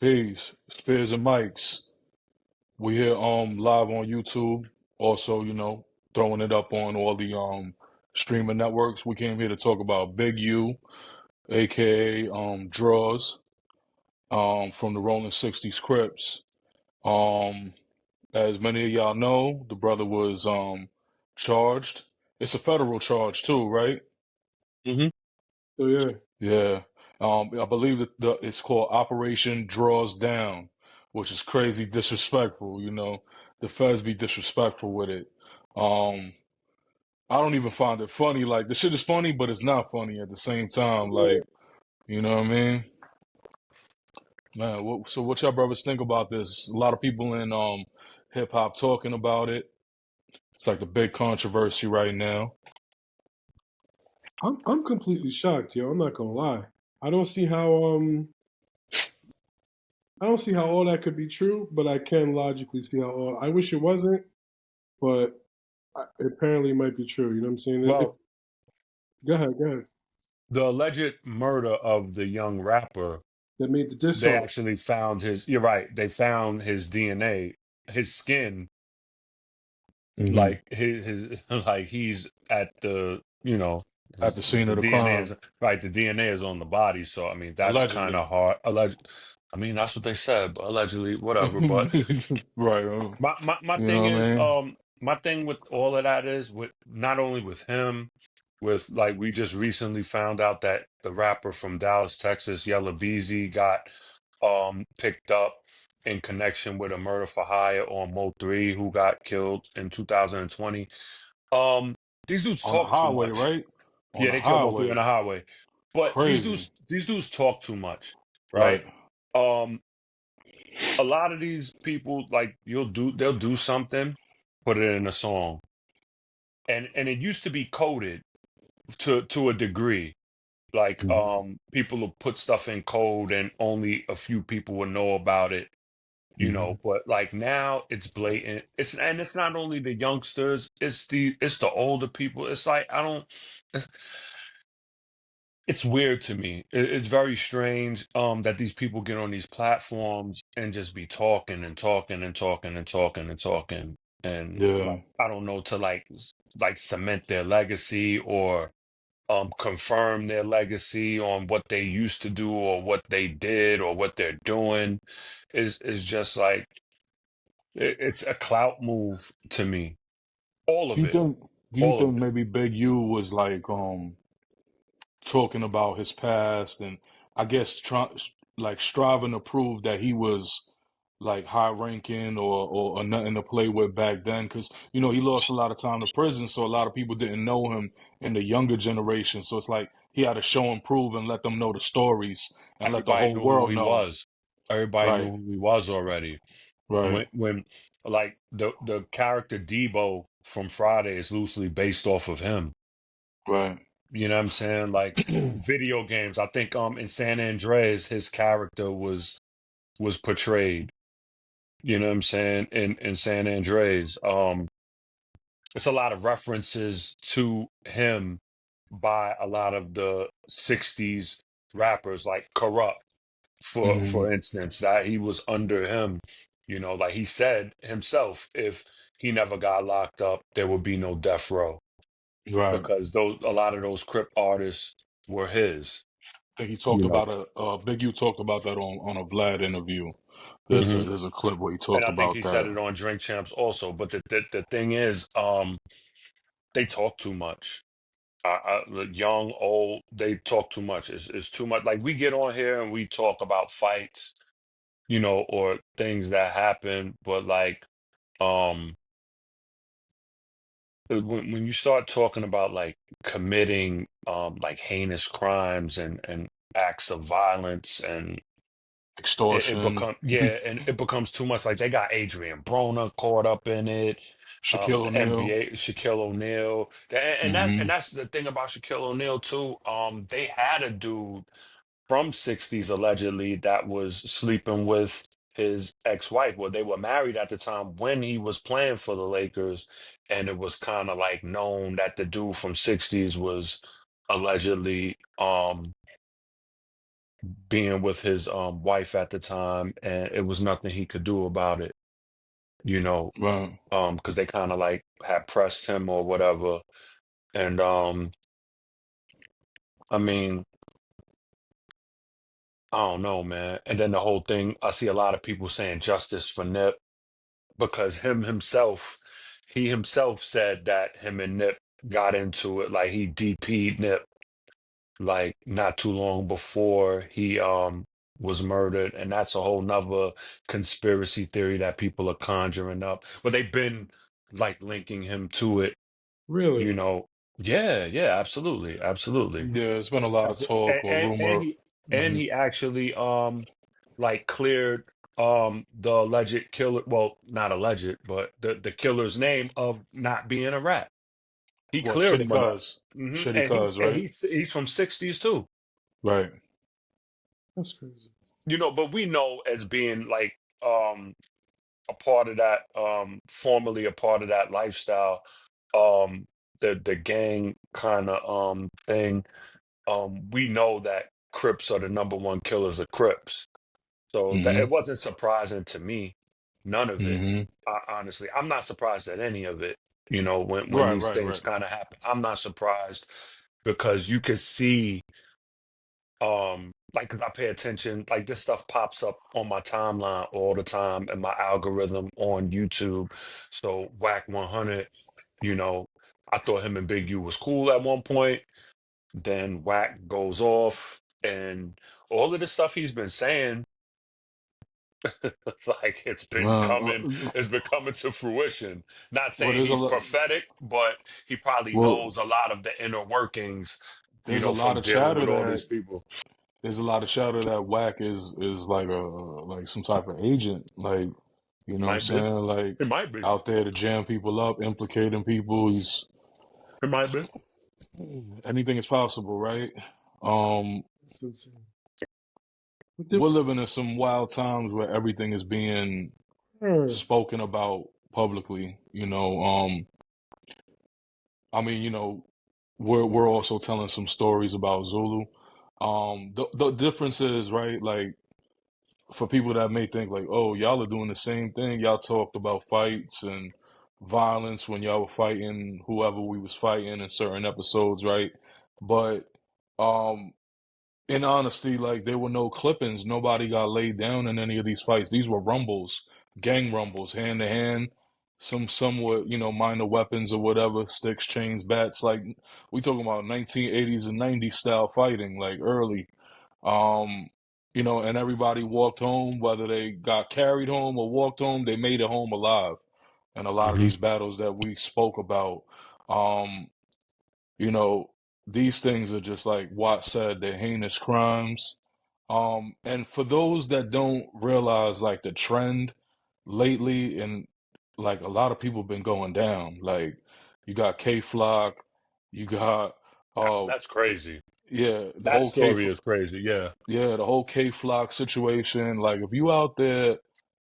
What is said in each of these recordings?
Peace, Spears and Mikes. We here live on YouTube. Also, throwing it up on all the streaming networks. We came here to talk about Big U, aka Draws, from the Rolling 60s Crips. Um as many of y'all know, the brother was charged. It's a federal charge too, right? Hmm. So yeah, Yeah. I believe that it's called Operation Draws Down, which is crazy disrespectful, The feds be disrespectful with it. Um, I don't even find it funny. Like the shit is funny, but it's not funny at the same time. yeah. Like, you know what I mean? Man, so what y'all brothers think about this? A lot of people in hip hop talking about it. It's like the big controversy right now. I'm completely shocked, yo. I'm not gonna lie. I don't see how I don't see how all that could be true, but I can logically see how all. I wish it wasn't, but it apparently might be true. You know what I'm saying? If Well, go ahead, go ahead. the alleged murder of the young rapper, That made the diss they song. actually found his, you're right, they found his DNA, his skin, Hmm. like his like he's at the, At the scene the of the DNA crime, is right, the DNA is on the body. So I mean that's kind allegedly. of hard. I mean that's what they said, but allegedly, whatever. But Right. my You thing know what is, I mean? my thing with all of that is with not only with him, with like we just recently found out that the rapper from Dallas, Texas, Yella Beezy, got picked up in connection with a murder for hire on Mo 3, who got killed in 2020. Um, these dudes On the talk too highway, much. right? On Yeah, the they killed Mo 3 on highway. the highway. But Crazy. these dudes talk too much, right? Right. Um, a lot of these people, like they'll do something, put it in a song. And it used to be coded to a degree. Like Hmm. people will put stuff in code and only a few people will know about it, Hmm. but like now it's blatant. It's not only the youngsters, it's the older people. It's like I don't it's, it's weird to me. It's very strange that these people get on these platforms and just be talking and talking and talking and talking and talking and Yeah. like I don't know, to like cement their legacy or confirm their legacy on what they used to do or what they did or what they're doing is just like it's a clout move to me. All Do of you it. think do you All of think it. maybe Big U was like talking about his past and I guess like striving to prove that he was like high ranking or nothing to play with back then because he lost a lot of time to prison, so a lot of people didn't know him in the younger generation, so it's like he had to show and prove and let them know the stories and let the Everybody whole knew who world he know. was. Everybody Right. knew who he was already. Right. When like the character Debo from Friday is loosely based off of him. Right. You know what I'm saying? Like video games. I think in San Andreas his character was portrayed. You know what I'm saying? In San Andreas. It's a lot of references to him by a lot of the 60s rappers like Corrupt, Hmm. for instance, that he was under him. Like he said himself, if he never got locked up, there would be no death row Right. because those a lot of those Crip artists were his. I think he You talked know. about Big U talked about that on a Vlad interview. There's a Hmm. there's a clip where he And talked I think about he said that. it on Drink Champs also. But the thing is, they talk too much. Like young, old, they talk too much. It's too much. Like we get on here and we talk about fights, or things that happen, but like um when you start talking about like committing like heinous crimes and acts of violence and it Extortion. becomes yeah, and it becomes too much. Like they got Adrian Broner caught up in it, Shaquille the O'Neal. NBA, Shaquille O'Neal, and Hmm. that's the thing about Shaquille O'Neal too. They had a dude from 60s allegedly that was sleeping with his ex-wife. Well, they were married at the time when he was playing for the Lakers, and it was kind of like known that the dude from 60s was allegedly being with his wife at the time, and it was nothing he could do about it, you know, Right. because they kind of like had pressed him or whatever. And I mean, I don't know, man. And then the whole thing, I see a lot of people saying justice for Nip because he himself said that him and Nip got into it, like he DP'd Nip like not too long before he was murdered, and that's a whole nother conspiracy theory that people are conjuring up. But they've been like linking him to it, you Really? know. Yeah, yeah, absolutely, absolutely. Yeah, it's been a lot of talk or And rumor. he actually like cleared the alleged killer, well, not alleged, but the killer's name of not being a rat. He What, cleared Shitty him of that. Cuz? Shitty And Cuz, right? he's from '60s too. Right. That's crazy. You know, but we know as being like a part of that, formerly a part of that lifestyle, um, the gang kind of thing. We know that Crips are the number one killers of Crips. So that Mm-hmm. it wasn't surprising to me, none of it. Mm-hmm. Honestly, I'm not surprised at any of it. You know, when Right, these right, things right. kind of happen, I'm not surprised because you could see, like, 'cause I pay attention, like this stuff pops up on my timeline all the time and my algorithm on YouTube. So Whack 100, you know, I thought him and Big U was cool at one point. Then Whack goes off, and all of the stuff he's been saying, like Well, it's been coming to fruition. Not well, saying there's a he's lot. prophetic, but he probably Well, knows a lot of the inner workings, you there's a know, lot from of dealing chatter with all that these people. there's a lot of chatter that Whack is like a like some type of agent, like you know what I'm Might be. saying, like It might be. out there to jam people up, implicating people. He's It might be. anything is possible, right? Um, That's insane. But we're living in some wild times where everything is being uh, spoken about publicly. I mean, we're also telling some stories about Zulu. The difference is, right, like for people that may think like, oh, y'all are doing the same thing. Y'all talked about fights and violence when y'all were fighting whoever we was fighting in certain episodes, right? But um in honesty, like there were no clippings. Nobody got laid down in any of these fights. These were rumbles, gang rumbles, hand to hand. Somewhat, minor weapons or whatever, sticks, chains, bats. Like we talking about 1980s and 90s style fighting, like early. Um, and everybody walked home, whether they got carried home or walked home, they made it home alive. And a lot of Hmm. these battles that we spoke about, um, you know, these things are just like Watt said, they're heinous crimes. And for those that don't realize like the trend lately, and like a lot of people been going down. Like you got K Flock, you got That's crazy. yeah, That story is crazy. Yeah. the whole K Flock situation. Like if you out there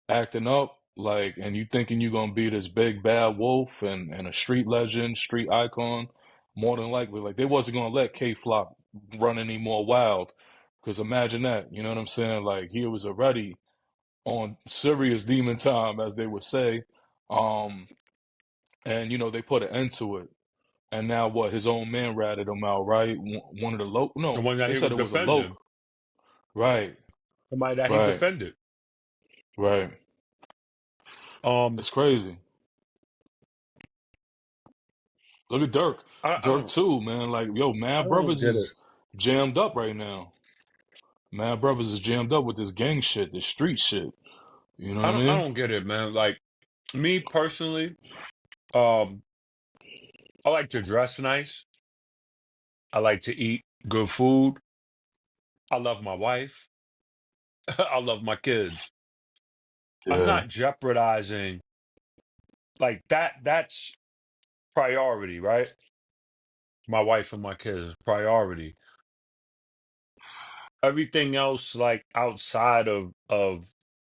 acting up, like, and you thinking you're gonna be this big bad wolf and a street legend, street icon, more than likely, like they wasn't gonna let K Flock run any more wild. Because imagine that, you know what I'm saying? Like he was already on serious demon time, as they would say. Um, and they put an end to it. And now what? His own man ratted him out, right? One of the local. The No, one that they he said was it was a defending, local. Right, somebody that he right, defended. right. Um, It's crazy. Look at Dirk. I Dirk too, man. Like, yo, I Mad don't Brothers get it. is jammed up right now. Mad Brothers is jammed up with this gang shit, this street shit. You know what I I mean? don't get it, man. Like me personally, um, I like to dress nice. I like to eat good food. I love my wife. I love my kids. I'm Yeah, not jeopardizing like that. That's priority, right? My wife and my kids is priority. Everything else, like outside of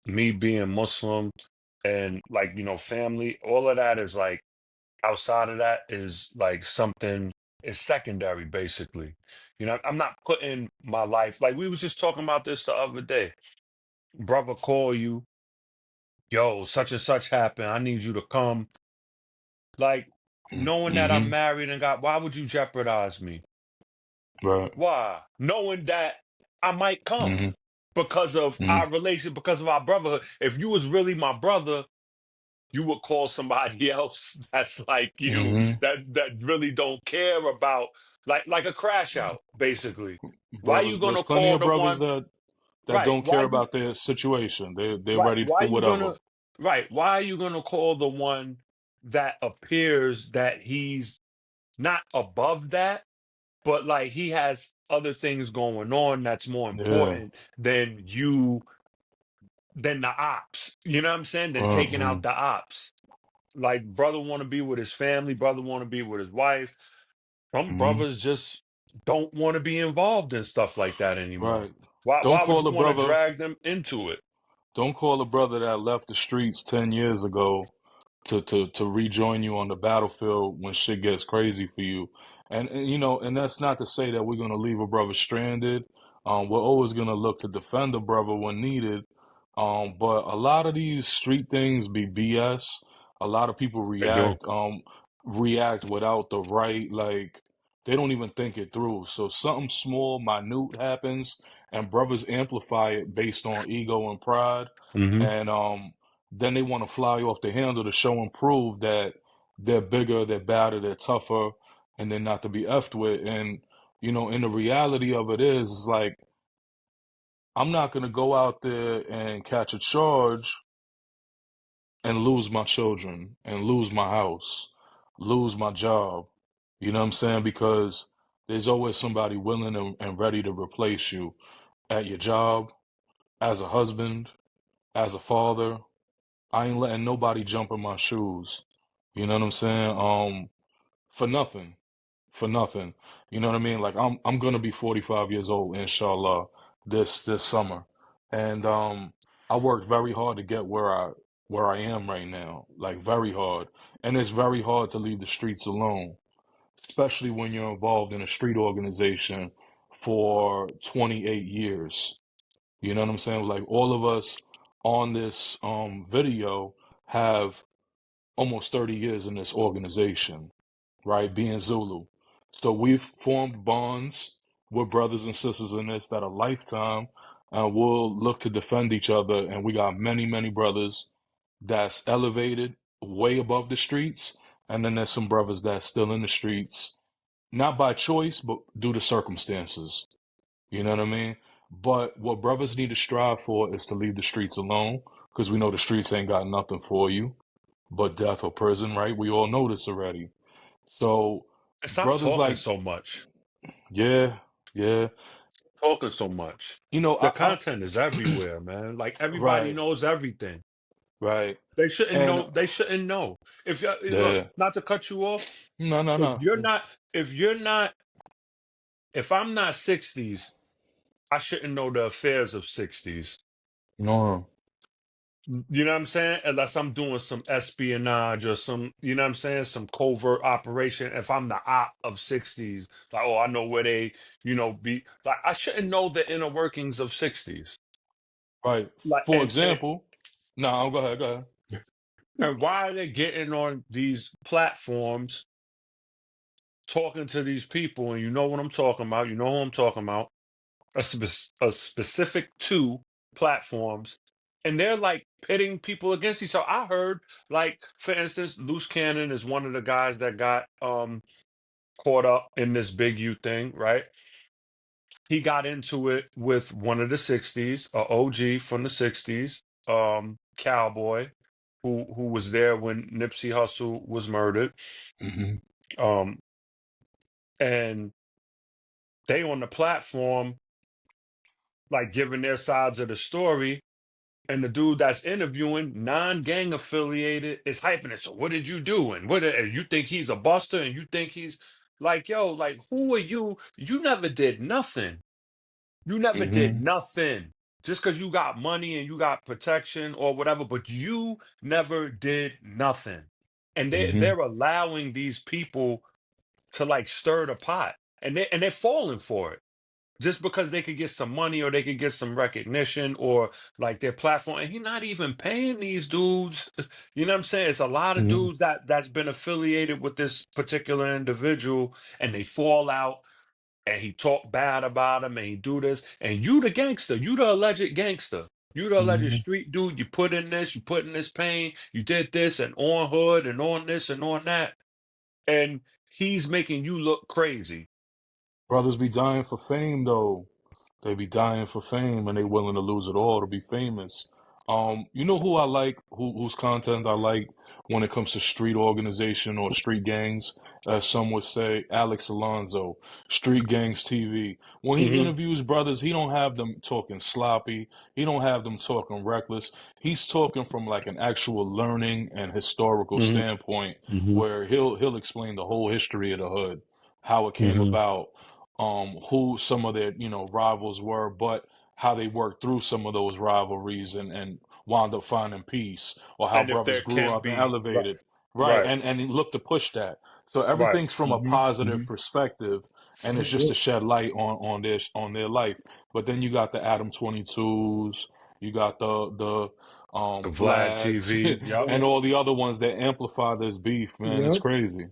me being Muslim and like, family, all of that is like outside of that is like something is secondary, basically. You know, I'm not putting my life like we was just talking about this the other day. Brother call you, yo, such and such happened. I need you to come. Like knowing that I'm Mm-hmm. married and got why would you jeopardize me? Right. Why? Knowing that I might come Mm-hmm. because of Mm-hmm. our relation, because of our brotherhood. If you was really my brother, you would call somebody else that's like you, Mm-hmm. that really don't care about like a crash out, basically. Why you Brothers, there's gonna plenty call of the brothers one that right? don't care about their situation. They're Right? ready Why for you whatever. gonna right? Why are you gonna call the one that appears that he's not above that, but like he has other things going on that's more Yeah. important than you than the ops. You know what I'm saying? Than taking Mm-hmm. out the ops. Like brother want to be with his family, brother want to be with his wife. Some Mm-hmm. brothers just don't want to be involved in stuff like that anymore. Right. Why Don't why would call you a want to brother. drag them into it? Don't call a brother that left the streets 10 years ago to rejoin you on the battlefield when shit gets crazy for you. And you know, and that's not to say that we're gonna leave a brother stranded. We're always gonna look to defend a brother when needed. But a lot of these street things be BS. A lot of people They do. react without the right, like they don't even think it through. So something small, minute happens, and brothers amplify it based on ego and pride. Hmm. And then they want to fly off the handle to show and prove that they're bigger, they're badder, they're tougher, and they're not to be effed with. And you know, and the reality of it is like I'm not gonna go out there and catch a charge and lose my children and lose my house, lose my job. You know what I'm saying? Because there's always somebody willing and ready to replace you at your job, as a husband, as a father. I ain't letting nobody jump in my shoes. You know what I'm saying? For nothing, for nothing. You know what I mean? Like I'm gonna be 45 years old, inshallah, this summer, and I worked very hard to get where I am right now, like very hard, and it's very hard to leave the streets alone, especially when you're involved in a street organization for 28 years. You know what I'm saying? Like all of us on this video have almost 30 years in this organization, right? Being Zulu. So we've formed bonds with brothers and sisters in this that a lifetime we'll look to defend each other. And we got many, many brothers that's elevated way above the streets. And then there's some brothers that's still in the streets, not by choice, but due to circumstances. You know what I mean? But what brothers need to strive for is to leave the streets alone because we know the streets ain't got nothing for you but death or prison, right? We all know this already. So, And stop brothers talking like, so much. yeah, yeah, Talking so much. you know, The content is everywhere, man. Like everybody right, knows everything. right, They shouldn't and know. They shouldn't know. If you look, yeah, not to cut you off, no, no, if no, you're not, if you're not, if I'm not 60s, I shouldn't know the affairs of 60s. no, You know what I'm saying? Unless I'm doing some espionage or some, you know what I'm saying, some covert operation. If I'm the op of 60s, like, oh, I know where they, be like, I shouldn't know the inner workings of 60s. right. Like, For and example, no, go ahead, go ahead. and why are they getting on these platforms talking to these people? And you know what I'm talking about. You know who I'm talking about. A specific two platforms, and they're like pitting people against each other. I heard, like, for instance, Loose Cannon is one of the guys that got caught up in this Big U thing, right? He got into it with one of the 60s, a OG from the 60s, Cowboy, who was there when Nipsey Hussle was murdered. Hmm. Um, and they on the platform, like giving their sides of the story. And the dude that's interviewing, non-gang affiliated, is hyping it. So what did you do? And and you think he's a buster? And you think he's like, yo, like, who are you? You never did nothing. You never did Hmm. nothing. Just because you got money and you got protection or whatever, but you never did nothing. And Hmm. they're allowing these people to like stir the pot. and they're falling for it just because they could get some money or they could get some recognition or like their platform. And he's not even paying these dudes. You know what I'm saying? It's a lot of Mhm. dudes that's been affiliated with this particular individual, and they fall out. And he talk bad about him, and he do this. And you the gangster, you the alleged gangster, you the alleged Mhm. street dude. You put in this, you put in this pain, you did this, and on hood, and on this, and on that, and he's making you look crazy. Brothers be dying for fame though. They be dying for fame and they willing to lose it all to be famous. You know who I like, whose content I like when it comes to street organization or street gangs, as some would say, Alex Alonso, Street Gangs TV. When he Hmm. interviews brothers, he don't have them talking sloppy. He don't have them talking reckless. He's talking from like an actual learning and historical Hmm. standpoint Hmm. where he'll explain the whole history of the hood, how it came Hmm. about, who some of their rivals were, but how they worked through some of those rivalries and wound up finding peace, or how And if brothers there grew can up and be right, elevated, right? right, And look to push that. So right. everything's from a Hmm. positive Hmm. perspective, and it's just to Yep. shed light on their life. But then you got the Adam 22s, you got the Vlad Vlads, TV, yep. and all the other ones that amplify this beef. Man, it's Yep. crazy.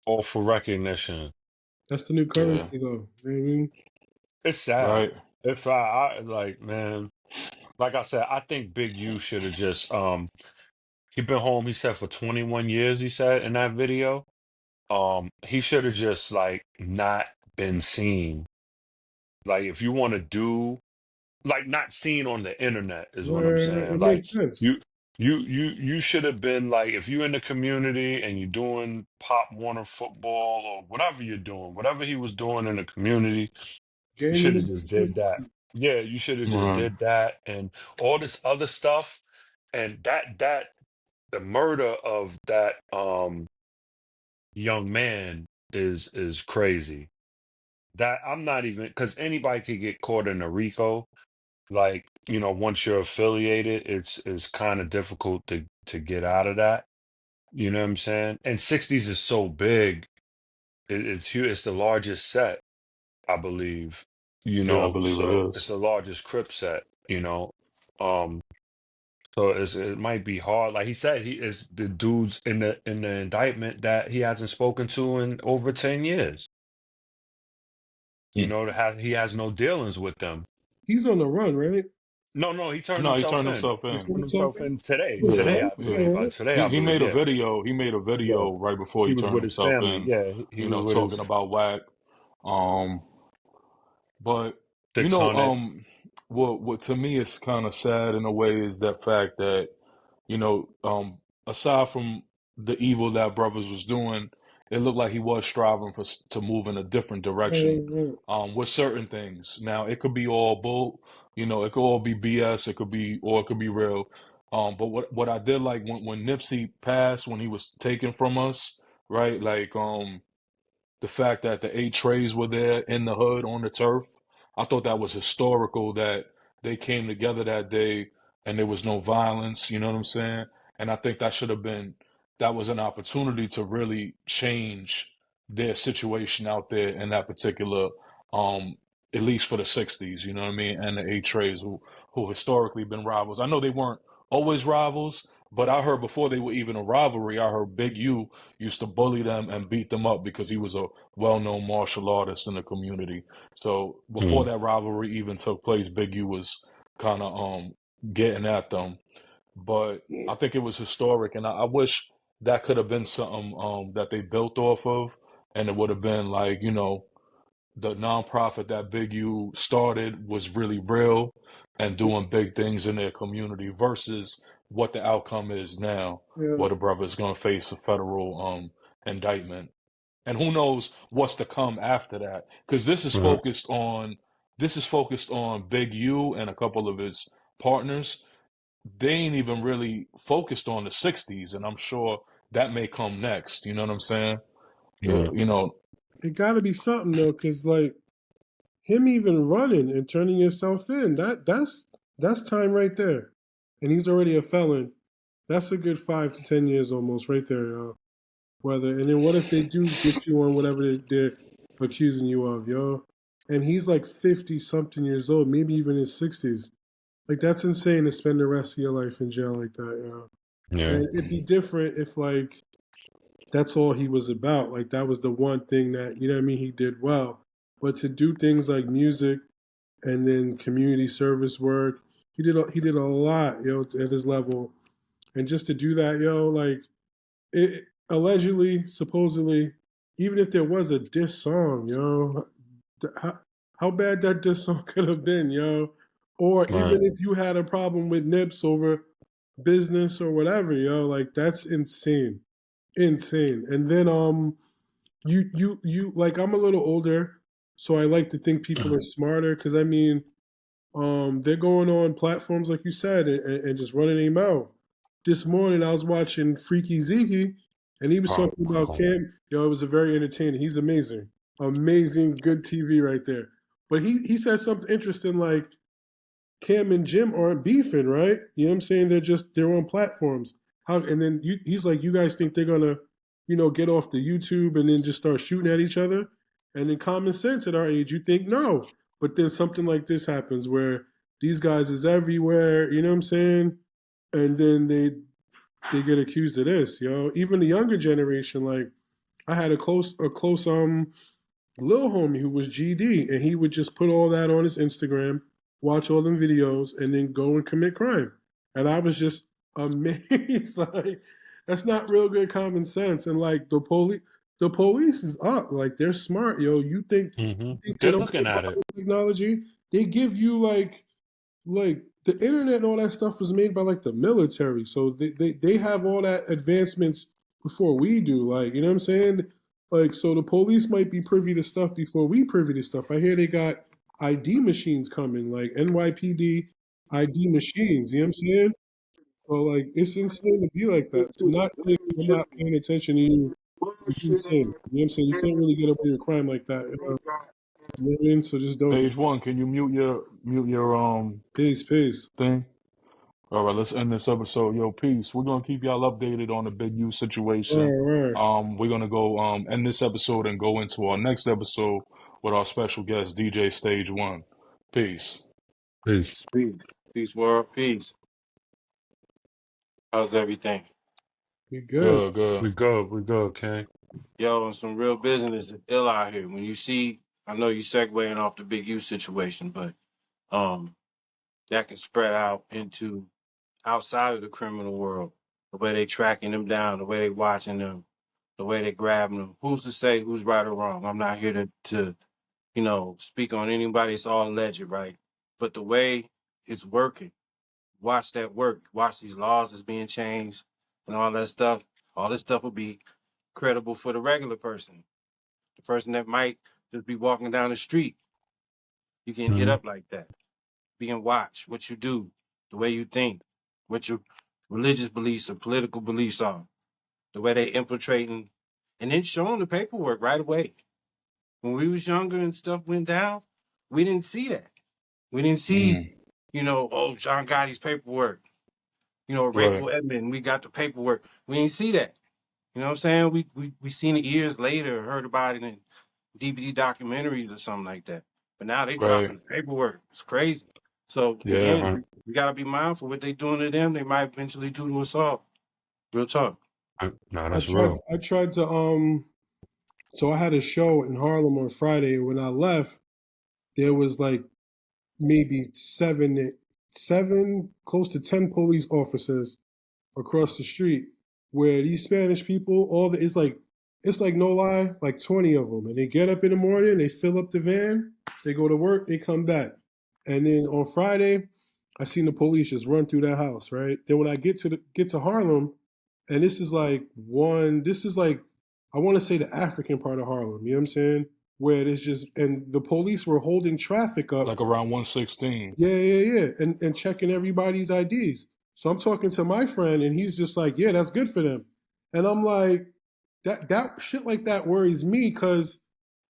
All for recognition. That's the new Yeah, currency, though. You know what I mean? It's sad. right. If I like, man, like I said, I think Big U should have just he been home, he said, for 21 years, he said in that video. He should have just like not been seen. Like if you want to do like not seen on the internet is what I'm Where saying. it Like makes sense. you you should have been like if you're in the community and you're doing Pop Warner football or whatever you're doing, whatever he was doing in the community, you Game should have just University. did that. Yeah, you should have just Right. did that and all this other stuff and that the murder of that young man is crazy. That I'm not even because anybody could get caught in a RICO. Like, once you're affiliated, it's kind of difficult to get out of that. You know what I'm saying? And 60s is so big. It's huge. It's the largest set, I believe. Yeah, I believe it So it's is. the largest Crip set. Um, so it might be hard. Like he said, he is the dudes in the indictment that he hasn't spoken to in over 10 years. Hmm. He has no dealings with them. He's on the run, right? No, no, he turned No, he himself turned in. himself He He's in. from turned himself. himself in today. Oh, Yeah, Today, all I right. yeah. believe. All right. Today, I He believe. made a Yeah, video. He made a yeah. video right before He he was turned with his himself family. in. Yeah, he was with Talking his about whack. Um, but 600. what to me is kind of sad in a way is that fact that you know, aside from the evil that brothers was doing, it looked like he was striving to move in a different direction, Right. with certain things. Now it could be all bull, it could all be BS. It could be, or it could be real. But what I did like when Nipsey passed, when he was taken from us, right? Like the fact that the 8 trays were there in the hood on the turf. I thought that was historical that they came together that day and there was no violence, you know what I'm saying? And I think that was an opportunity to really change their situation out there in that particular, um, at least for the 60s, you know what I mean? And the 8 trays who historically been rivals. I know they weren't always rivals, but I heard before they were even a rivalry, I heard Big U used to bully them and beat them up because he was a well-known martial artist in the community. So before Mm. that rivalry even took place, Big U was kind of getting at them. But I think it was historic, and I wish that could have been something that they built off of, and it would have been like the nonprofit that Big U started was really real and doing big things in their community versus what the outcome is now, Yeah. where the brother's going to face a federal indictment. And who knows what's to come after that? Because Uh-huh. this is focused on Big U and a couple of his partners. They ain't even really focused on the '60s, and I'm sure that may come next. You know what I'm saying? Mm. You know, It got to be something though, because like him even running and turning yourself in, that's time right there, and he's already a felon. That's a good 5 to 10 years almost right there, y'all. And then what if they do get you on whatever they're accusing you of, yo? And he's like 50 something years old, maybe even his 60s. Like that's insane to spend the rest of your life in jail like that, yo. Yeah. And it'd be different if like that's all he was about. Like that was the one thing that, you know what I mean, he did well. But to do things like music and then community service work, he did a lot, at his level. And just to do that, like it allegedly, supposedly, even if there was a diss song, how bad that diss song could have been, or Right. even if you had a problem with Nips over business or whatever, like that's insane, insane. And then you like I'm a little older, so I like to think people are smarter because I mean they're going on platforms like you said and just running their mouth. This morning I was watching Freaky Zeke, and he was talking about Oh, Cam. It was a very entertaining. He's amazing, amazing, good TV right there. But he said something interesting like Cam and Jim aren't beefing, right? You know what I'm saying? They're on platforms. How and then he's like, you guys think they're gonna, get off the YouTube and then just start shooting at each other? And in common sense at our age, you think no. But then something like this happens where these guys is everywhere, you know what I'm saying? And then they get accused of this, Even the younger generation, like I had a close little homie who was GD, and he would just put all that on his Instagram, watch all them videos, and then go and commit crime. And I was just amazed. Like, that's not real good common sense. And like the police is up. Like they're smart, yo. You think they they're don't looking care at about it. technology? They give you like the internet and all that stuff was made by like the military, so they have all that advancements before we do. Like, you know what I'm saying? Like, so the police might be privy to stuff before we privy to stuff. I hear they got ID machines coming, like NYPD ID machines. You know what I'm saying? So like, it's insane to be like that. To not think I'm not paying attention to you, it's insane. You know what I'm saying? You can't really get away with crime like that. You know what I mean? So just don't do Page it. one, can you mute your Peace, peace. thing? All right, let's end this episode. Yo, peace. We're gonna keep y'all updated on the Big U All situation. right. We're gonna go end this episode and go into our next episode with our special guest, DJ Stage One. Peace. Peace. Peace, peace, peace, world, peace. How's everything? You good? Good, good. We go, King. Yo, some real business is ill out here. When you see, I know you segueing off the Big U situation, but um, that can spread out into outside of the criminal world. The way they tracking them down, the way they watching them, the way they grabbing them. Who's to say who's right or wrong? I'm not here to speak on anybody. It's all alleged, right? But the way it's working. Watch that work. Watch these laws that's being changed and all that stuff. All this stuff will be credible for the regular person. The person that might just be walking down the street. You can hit Mm-hmm. up like that. Being watched, what you do, the way you think, what your religious beliefs or political beliefs are, the way they infiltrating, and then showing the paperwork right away. When we was younger and stuff went down, we didn't see that. We didn't see, Mm, oh, John Gotti's paperwork. right, Rayful Edmond, we got the paperwork. We ain't see that. You know what I'm saying? We seen it years later, heard about it in DVD documentaries or something like that. But now they right. dropping the paperwork. It's crazy. So Yeah. Right. again, we gotta be mindful what they doing to them. They might eventually do to us all. Real talk. No, I that's tried. real. I tried to. So I had a show in Harlem on Friday. When I left, there was like maybe seven, close to 10 police officers across the street. Where these Spanish people, it's like no lie, like 20 of them, and they get up in the morning, they fill up the van, they go to work, they come back, and then on Friday, I seen the police just run through that house. Right then, when I get to Harlem, and this is like I want to say the African part of Harlem. You know what I'm saying? Where it is just and the police were holding traffic up. Like around 116. Yeah, yeah, yeah, and checking everybody's IDs. So I'm talking to my friend, and he's just like, "Yeah, that's good for them," and I'm like, "That shit like that worries me because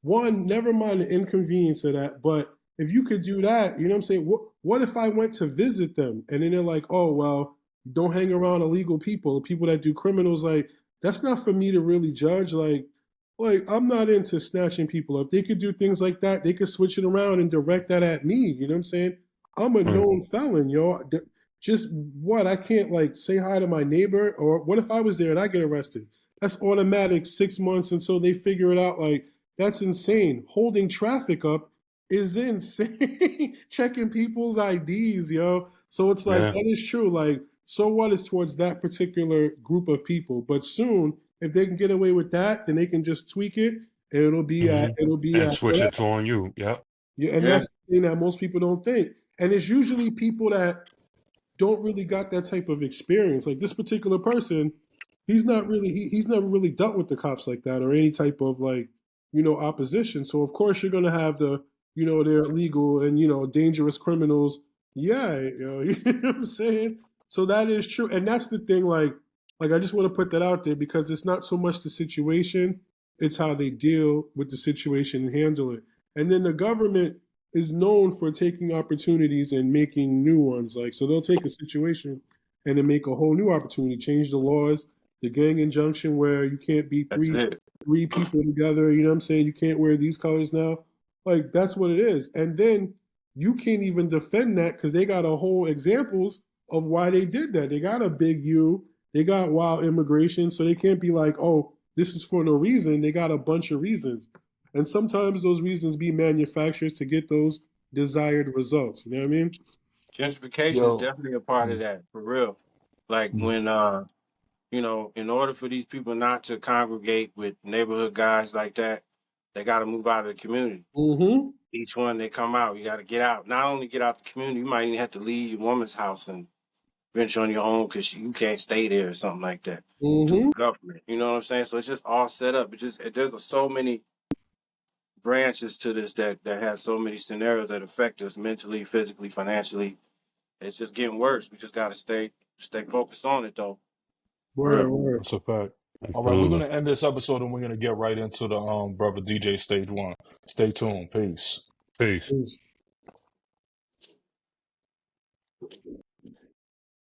one, never mind the inconvenience of that, but if you could do that, you know what I'm saying? What if I went to visit them and then they're like, oh well, don't hang around illegal people, the people that do criminals like that's not for me to really judge. Like I'm not into snatching people up. They could do things like that. They could switch it around and direct that at me. You know what I'm saying? I'm a Mm. known felon, yo. Just what? I can't like say hi to my neighbor, or what if I was there and I get arrested? That's automatic 6 months until they figure it out. Like that's insane. Holding traffic up is insane. Checking people's IDs, yo. So it's like Yeah. that is true. Like so what is towards that particular group of people, but soon if they can get away with that, then they can just tweak it, and it'll be And at switch it whatever. to on you. Yep. Yeah, and Yeah, that's the thing that most people don't think. And it's usually people that don't really got that type of experience. Like this particular person, he's never really dealt with the cops like that or any type of like, opposition. So of course you're gonna have they're illegal and dangerous criminals. Yeah, you know what I'm saying? So that is true. And that's the thing, like I just want to put that out there because it's not so much the situation, it's how they deal with the situation and handle it. And then the government is known for taking opportunities and making new ones. Like, so they'll take a situation and then make a whole new opportunity, change the laws, the gang injunction where you can't be that's three it. three people together. You know what I'm saying? You can't wear these colors now. Like that's what it is. And then you can't even defend that because they got a whole examples of why they did that. They got a big U. They got wild immigration, so they can't be like, oh, this is for no reason. They got a bunch of reasons. And sometimes those reasons be manufactured to get those desired results. You know what I mean? Gentrification is Yo, definitely a part of mm, that, for real. Like mm, when in order for these people not to congregate with neighborhood guys like that, they got to move out of the community. Mm-hmm. Each one they come out, you got to get out. Not only get out the community, you might even have to leave your woman's house and venture on your own because you can't stay there or something like that to Mm-hmm. the government. You know what I'm saying? So it's just all set up. There's so many branches to this that has so many scenarios that affect us mentally, physically, financially. It's just getting worse. We just got to stay focused on it though. For Word, real. word. that's a fact. All right, we're Absolutely. gonna end this episode and we're gonna get right into the brother DJ stage one. Stay tuned. Peace. Peace. Peace.